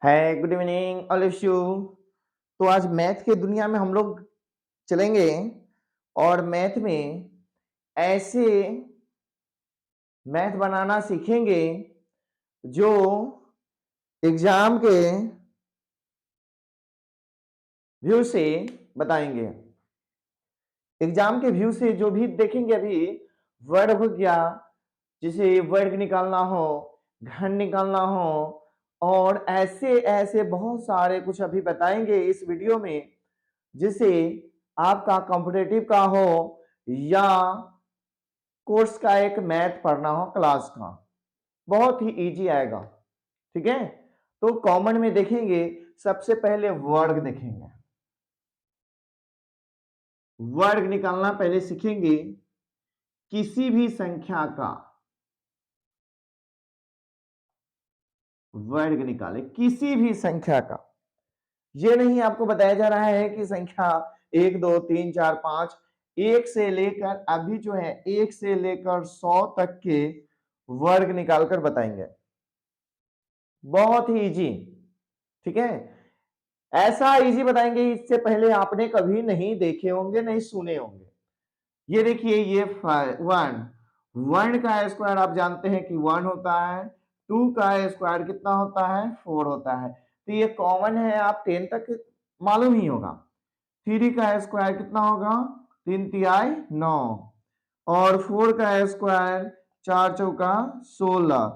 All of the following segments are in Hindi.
है good evening all of you. तो आज मैथ की दुनिया में हम लोग चलेंगे और मैथ में ऐसे मैथ बनाना सीखेंगे जो एग्जाम के व्यू से बताएंगे। एग्जाम के व्यू से जो भी देखेंगे अभी वर्ग हो गया, जिसे वर्ग निकालना हो, घन निकालना हो और ऐसे ऐसे बहुत सारे कुछ अभी बताएंगे इस वीडियो में, जिसे आपका कॉम्पिटेटिव का हो या कोर्स का एक मैथ पढ़ना हो क्लास का, बहुत ही इजी आएगा। ठीक है, तो कॉमन में देखेंगे, सबसे पहले वर्ग देखेंगे। वर्ग निकालना पहले सीखेंगे। किसी भी संख्या का वर्ग निकाले, किसी भी संख्या का। ये नहीं आपको बताया जा रहा है कि संख्या 1 2 3 4 5, एक से लेकर अभी जो है 1 से लेकर 100 तक के वर्ग निकालकर बताएंगे, बहुत ही इजी। ठीक है, ऐसा इजी बताएंगे, इससे पहले आपने कभी नहीं देखे होंगे, नहीं सुने होंगे। ये देखिए, ये 1 1 का स्क्वायर आप जानते हैं कि 1 होता है। 2 का स्क्वायर कितना होता है? 4 होता है। तो ये कॉमन है, आप 10 तक मालूम ही होगा। 3 का स्क्वायर कितना होगा? 3 तिहाई 9 और 4 का स्क्वायर 4 चौका 16।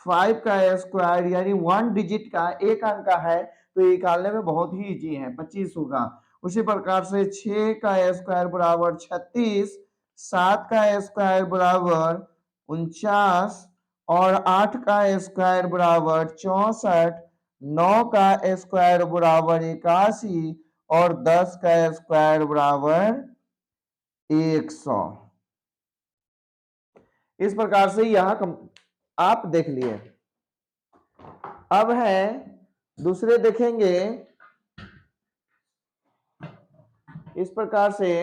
5 का स्क्वायर यानी 1 डिजिट का एक अंक का है, तो ये निकालने में बहुत ही इजी है, 25 होगा। उसी प्रकार से 6 का स्क्वायर बराबर 36, 7 का स्क्वायर बराबर 49 और 8 का स्क्वायर बराबर 64, 9 का स्क्वायर बराबर 81 और 10 का स्क्वायर बराबर 100। इस प्रकार से यह आप देख लिए। अब है दूसरे देखेंगे इस प्रकार से।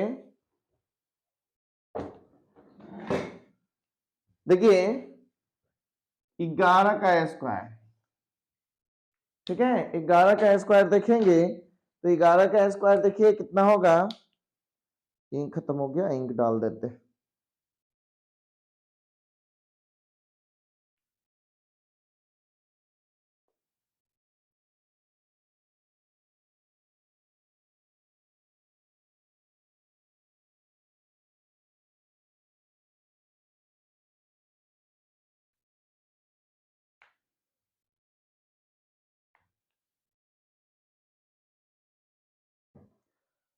देखिए 11 का स्क्वायर, ठीक है, 11 का स्क्वायर देखेंगे तो 11 का स्क्वायर देखिए कितना होगा। इंक खत्म हो गया, इंक डाल देते।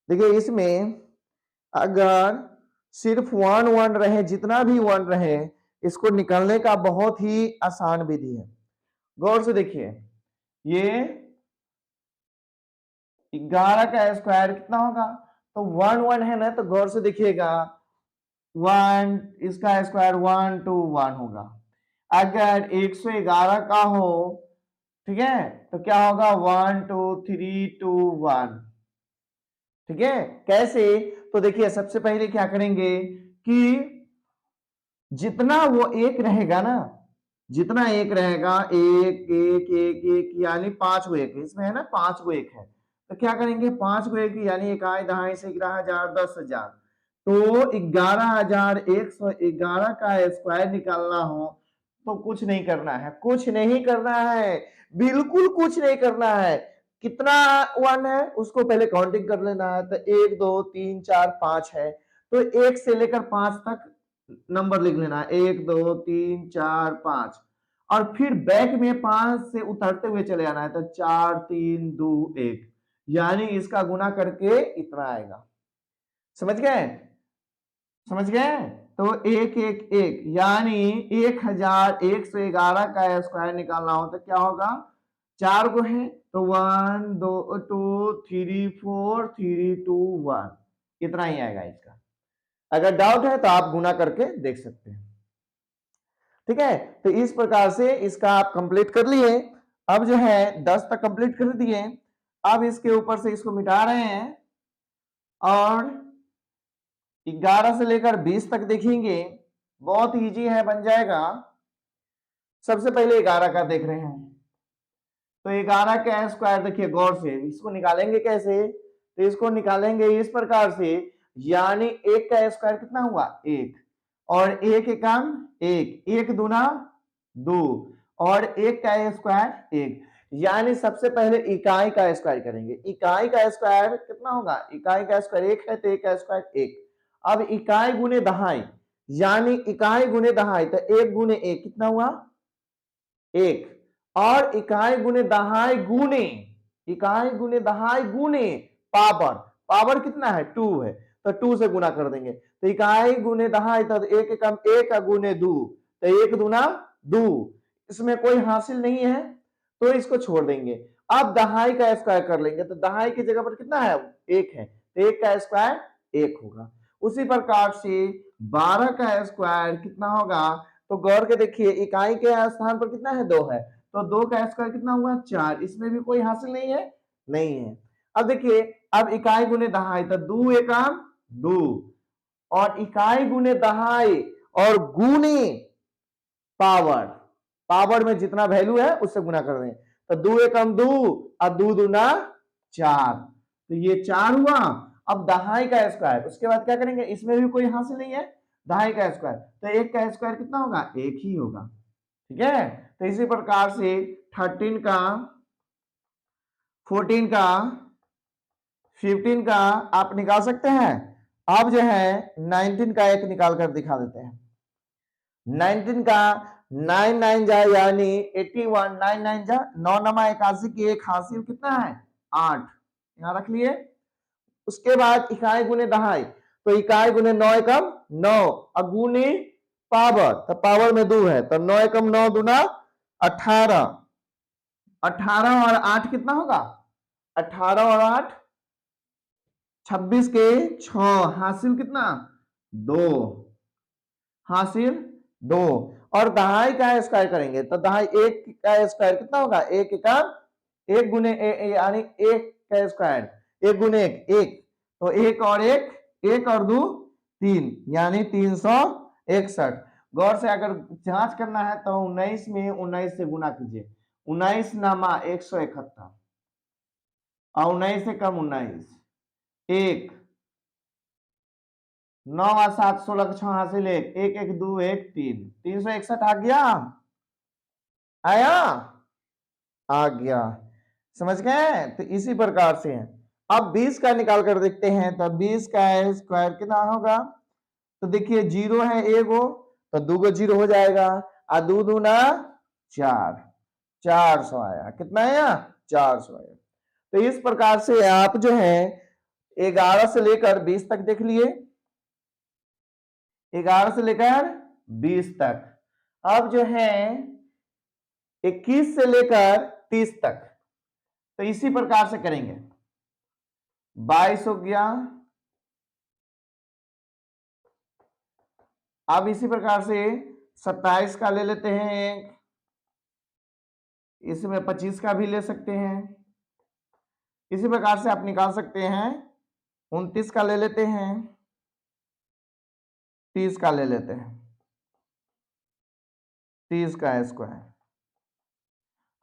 देखिए इसमें अगर सिर्फ 1 1 रहे, जितना भी 1 रहे, इसको निकालने का बहुत ही आसान विधि है। गौर से देखिए, ये 11 का स्क्वायर कितना होगा? तो 1 1 है ना, तो गौर से देखिएगा 1, इसका स्क्वायर 1 2 1 होगा। अगर 111 का हो, ठीक है, तो क्या होगा? 1 2 3 2 1। ठीक है, कैसे? तो देखिए सबसे पहले क्या करेंगे कि जितना वो एक रहेगा ना, जितना एक रहेगा, एक एक एक एक यानी 5 गो एक, इसमें है ना 5 गो एक है, तो क्या करेंगे? 5 गो एक यानी इकाई दहाई से 11,000 10,000, तो 11,111 का स्क्वायर निकालना हो तो कुछ नहीं करना है, कुछ नहीं करना है, बिल्कुल कुछ नहीं करना है। कितना 1 है उसको पहले काउंटिंग कर लेना है, तो 1 2 3 4 5 है, तो 1 से लेकर 5 तक नंबर लिख लेना है, 1 2 3 4 5, और फिर बैक में 5 से उतरते हुए चले जाना है, तो 4 3 2 1, यानी इसका गुना करके इतना आएगा। समझ गए? समझ गए? तो 1 1 1 यानी 1111 का स्क्वायर निकालना हो तो क्या होगा? 4 को है तो 1 2 2 3 4 3 2 1, इतना ही आएगा इसका। अगर डाउट है तो आप गुना करके देख सकते हैं। ठीक है, तो इस प्रकार से इसका आप कंप्लीट कर लिए। अब जो है 10 तक कंप्लीट कर दिए, अब इसके ऊपर से इसको मिटा रहे हैं और 11 से लेकर 20 तक देखेंगे, बहुत इजी है, बन जाएगा। सबसे पहले 11 का देख रहे हैं, तो 11 का स्क्वायर, देखिए गौर से इसको निकालेंगे कैसे, तो इसको निकालेंगे इस प्रकार से, यानी 1 का स्क्वायर कितना हुआ 1, और 1 एकम 1, 1 दूना 2, और 1 का स्क्वायर 1, यानी सबसे पहले इकाई का स्क्वायर करेंगे। इकाई का स्क्वायर कितना होगा, इकाई का स्क्वायर 1 है तो 1 का स्क्वायर 1। अब इकाई गुने दहाई, यानी इकाई गुने दहाई, तो 1 गुने 1 कितना हुआ 1, और इकाई गुने दहाई गुने, इकाई गुने दहाई गुने पावर, पावर कितना है 2 है, तो 2 से गुना कर देंगे, तो इकाई गुने दहाई, तो 1 एकम 1 गुने 2, तो 1 दूना 2, इसमें कोई हासिल नहीं है तो इसको छोड़ देंगे। अब दहाई का स्क्वायर कर लेंगे, तो दहाई की जगह पर कितना है 1 है, तो 1 का स्क्वायर 1 होगा। उसी प्रकार से 12 का स्क्वायर कितना होगा, तो गौर के देखिए इकाई के स्थान पर कितना है 2 है, तो 2 का स्क्वायर कितना हुआ 4, इसमें भी कोई हासिल नहीं है, नहीं है। अब देखिए, अब इकाई गुने दहाई, तो 2 एकम 2, और इकाई गुने दहाई और गुने पावर, पावर में जितना वैल्यू है उससे गुना कर दें, तो 2 एकम 2 और 2 दूना 4, तो ये 4 हुआ। अब दहाई का स्क्वायर, उसके बाद क्या करेंगे, इसमें भी कोई हासिल नहीं है, दहाई का स्क्वायर, तो 1 का स्क्वायर कितना होगा 1 ही होगा, ठीक है। तो इसी प्रकार से 13 का, 14 का, 15 का आप निकाल सकते हैं। अब जो है 19 का एक निकाल कर दिखा देते हैं। 19 का 9 9 जा यानी 81, 9 9 जा 9 नमा 81 की एक हासिल कितना है 8, यहां रख लिए। उसके बाद इकाई गुने दहाई, तो इकाई गुने 9 एकम 9, अगुने पावर, तो पावर में 2 है, तो 9 एकम 9 दूना 18, 18 और 8 कितना होगा 18 और 8 26 के 6, हासिल कितना 2, हासिल 2। और दहाई का स्क्वायर करेंगे, तो दहाई 1 का स्क्वायर कितना होगा 1 का 1 गुने यानी 1 का स्क्वायर 1 गुने 1 1, तो 1 और 1 1 और 2 3, यानी 361। गौर से अगर जांच करना है तो 19 में 19 से गुना कीजिए, 19 नामा 171, और 19 से कम 19 1, 9 और 7 16 का 6 हासिल 1 1 1 2 1 3, 361 आ गया, आया, आ गया, समझ गए। तो इसी प्रकार से है। अब 20 का निकाल कर देखते हैं, तो 20 का स्क्वायर कितना होगा, तो देखिए 0 है एगो, तो 2 गो 0 हो जाएगा, और 2 दूना 4, 400 आया, कितना आया 400 आया। तो इस प्रकार से आप जो है 11 से लेकर 20 तक देख लिए, 11 से लेकर 20 तक। अब जो है 21 से लेकर 30 तक, तो इसी प्रकार से करेंगे। 22 हो गया, अब इसी प्रकार से 27 का ले लेते हैं एक, इसमें 25 का भी ले सकते हैं, इसी प्रकार से आप निकाल सकते हैं। 29 का ले लेते हैं, 30 का ले लेते हैं, 30 का स्क्वायर।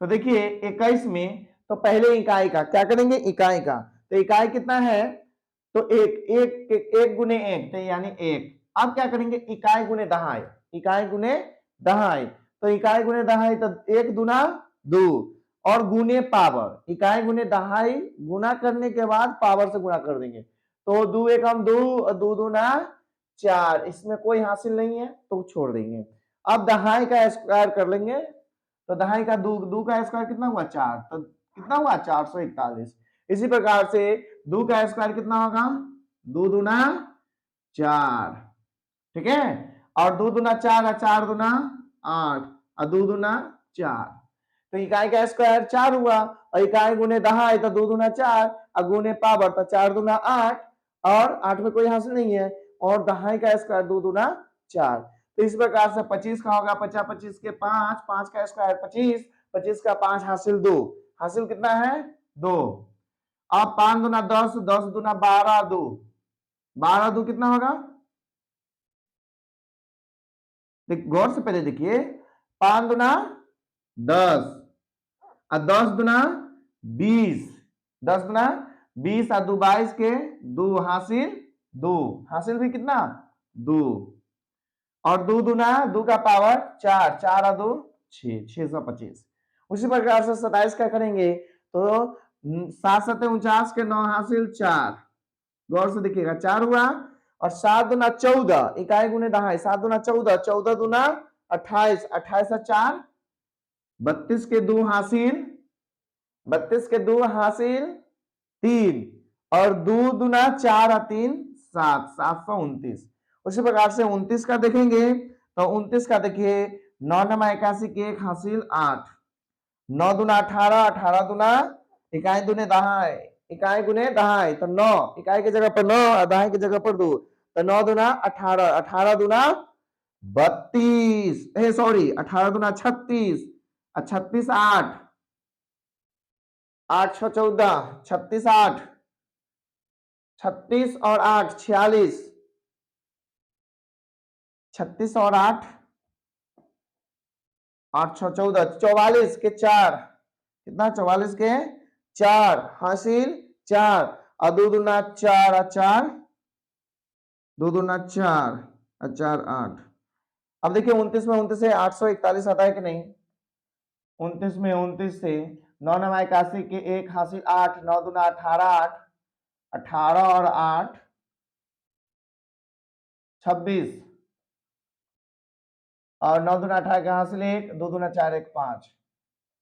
तो देखिए 21 में, तो पहले इकाई का क्या करेंगे, इकाई का, तो इकाई कितना है, तो एक गुने एक, तो यानी 1। अब क्या करेंगे, इकाई गुने दहाई, इकाई गुने दहाई, तो इकाई गुने दहाई, तो 1 दूना 2, और गुने पावर, इकाई गुने दहाई गुना करने के बाद पावर से गुना कर देंगे, तो 2 एकम 2 और 2 दूना 4, इसमें कोई हासिल नहीं है तो छोड़ देंगे। अब दहाई का स्क्वायर कर लेंगे, तो दहाई का 2 का स्क्वायर कितना हुआ 4, तो कितना हुआ 441। इसी प्रकार से 2 का स्क्वायर कितना होगा 2 दूना 4, ठीक है, और 2 दूना 4 और 4 दूना 8, और 2 दूना 4, तो इकाई का स्क्वायर 4 हुआ, और इकाई गुने दहाई, तो 2 दूना 4, और गुने पावर, तो 4 दूना 8, और 8 में कोई हासिल नहीं है, और दहाई का स्क्वायर 2 दूना 4। तो इस प्रकार से 25 का होगा 50 25 के 5, 5 का स्क्वायर 25, 25 का 5 हासिल 2, हासिल कितना है 2। अब 5 दूना 10, 10 दूना 12, 2 12 2 कितना होगा, गौर से पहले देखिए, 5 दूना 10, और 10 दुना 20, 10 दुना 20 और 2 22 के 2 हासिल 2, हासिल भी कितना 2, और 2 दुना 2 का पावर 4, 4 और 2 6, 625। उसी प्रकार से 27 क्या करेंगे तो 7 7 49 के 9 हासिल 4, गौर से देखिएगा 4 हुआ, और 7 दुना 14, इकाई गुने दहाई, 7 दुना 14, 14 दुना 28, 28 और 4 32 के 2 हासिल, 32 के 2 हासिल 3, और 2 दुना 4 और 3 7, 729। उसी प्रकार से 29 का देखेंगे तो 29 का देखिए 9 नमा 81 के 1 हासिल 8, 9 दुना 18, 18 दुना इकाई दुने दहाई, इकाई गुने दहाई, तो 9 इकाई की जगह पर 9 और दहाई की जगह पर 2, तो 9 दुना 18, 18 दुना 32, सॉरी 18 दुना 36, 36 8, 8 6 14, 36 8, 36 और 8 46, 36 और 8 8 6 14, 44 के 4, कितना 44 के 4 हासिल 4, और 2 दुना 4 और 4, 2 दुना 4 और 4 8। अब देखिए 29 में 29 से 841 आता है कि नहीं, 29 में 29 से 9 नमा 81 के 1 हासिल 8, 9 दुना 18 8, 18 और 8 26, और 9 दुना 18 के हासिल 1, 2 दुना 4 1 5,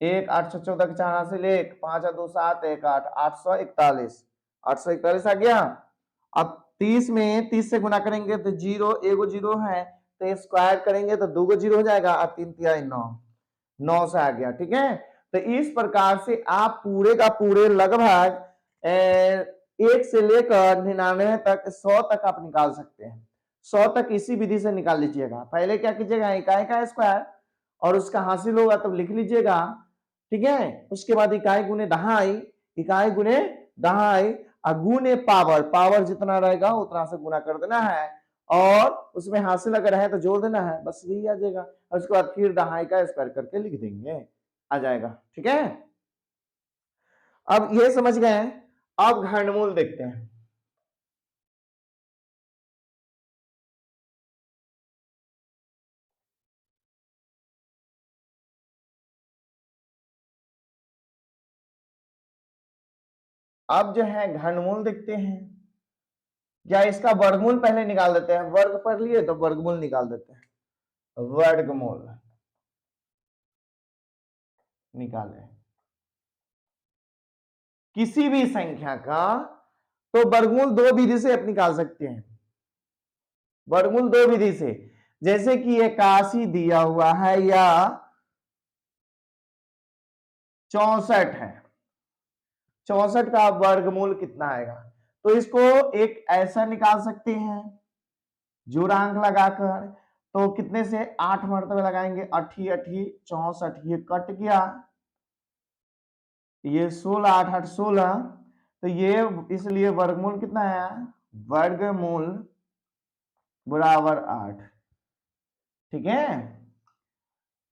1 8 6 14 के 4 हासिल 1, 5 और 2 7 1 8, 841, 841 आ गया। अब 30 में 30 से गुना करेंगे तो 0, एगो 0 है तो स्क्वायर करेंगे तो 2 गो 0 हो जाएगा, और 3 तिहाई 9, 9 से आ गया। ठीक है, तो इस प्रकार से आप पूरे का पूरे लगभग 1 से लेकर 99 तक 100 तक आप निकाल सकते हैं। 100 तक इसी विधि से निकाल लीजिएगा। पहले क्या कीजिएगा, इकाई का स्क्वायर और उसका हासिल होगा तब लिख लीजिएगा। ठीक है, उसके बाद इकाई गुने दहाई, इकाई गुने दहाई और गुने पावर, पावर जितना रहेगा उतना से गुना कर देना है, और उसमें हासिल अगर है तो जोड़ देना है, बस यही आ जाएगा। और उसके बाद फिर दहाई का स्क्वायर करके लिख देंगे, आ जाएगा। ठीक है, अब ये समझ गए। अब घनमूल देखते हैं। अब जो है घनमूल देखते हैं, या इसका वर्गमूल पहले निकाल देते हैं। वर्ग पढ़ लिए तो वर्गमूल निकाल देते हैं। वर्गमूल निकाले किसी भी संख्या का, तो वर्गमूल दो विधि से आप निकाल सकते हैं। वर्गमूल दो विधि से, जैसे कि 81 दिया हुआ है या 64 है, 64 का वर्गमूल कितना आएगा, तो इसको एक ऐसा निकाल सकते हैं जोड़ांक लगाकर। तो कितने से 8 मरतबे लगाएंगे, 8 8 64, ये कट गया, ये 16 8 8 16, तो ये इसलिए वर्गमूल कितना है, वर्गमूल बराबर 8। ठीक है,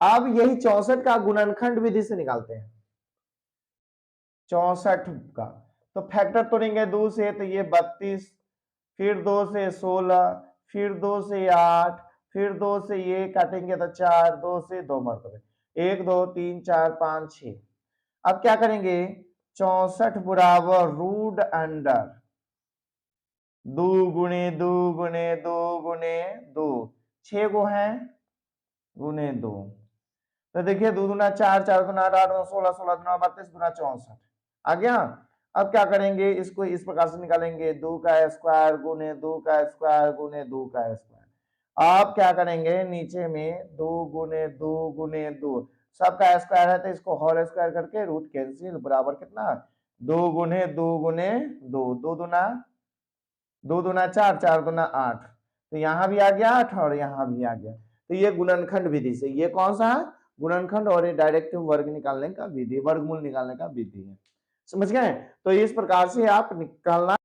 अब यही 64 का गुणनखंड विधि से निकालते हैं। 64 का तो फैक्टर तोड़ेंगे 2 से, तो ये 32, फिर 2 से 16, फिर 2 से 8, फिर 2 से ये काटेंगे तो 4, 2 से 2 मरतबे, 1 2 3 4 5 6। अब क्या करेंगे, 64 बराबर रूट अंडर 2 गुणे 2 गुणे 2 गुणे 2, 6 गो है गुणे 2, तो देखिए 2 दूना 4, 4 दूना 8, 8 16, 16 दूना 32, दूना 64 आ गया। अब क्या करेंगे, इसको इस प्रकार से निकालेंगे, 2 का स्क्वायर गुने 2 का स्क्वायर गुने 2 का स्क्वायर। अब क्या करेंगे, नीचे में 2 गुने 2 गुने 2, सबका स्क्वायर है तो इसको होल स्क्वायर करके रूट कैंसिल, बराबर कितना 2 गुने 2 गुने 2, 2 दूना 4, 4 दूना 8, तो यहां भी आ गया 8 और यहां भी आ गया। तो ये गुणनखंड विधि से, ये कौन सा गुणनखंड और ये डायरेक्ट वर्ग निकालने का विधि, वर्गमूल निकालने का विधि है। समझ गए, तो इस प्रकार से आप निकालना